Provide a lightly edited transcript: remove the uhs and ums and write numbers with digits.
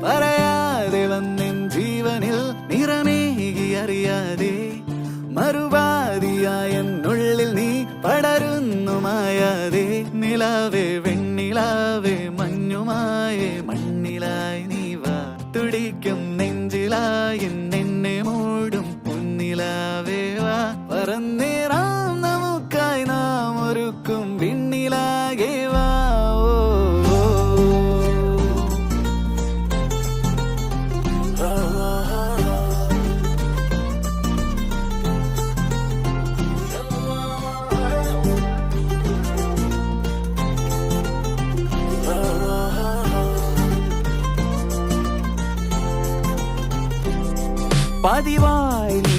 പറയാതെ വന്നെൻ ജീവനിൽ നിറമേകി അറിയാതെ മറുപാതിയായ എന്നുള്ളിൽ നീ പടരുന്നു മായാതെ നിലാവേ വെണ്ണിലാവേ മഞ്ഞുമായേ മണ്ണിലായി നീ വാ തുടിക്കും നെഞ്ചിലായി എന്നെ മൂടും പൊന്നിലാവേ വാ പറന്നേറാം നമുക്കായി നാം ഒരുക്കും വിണ്ണിലാകെ വാ പതിവായി നീ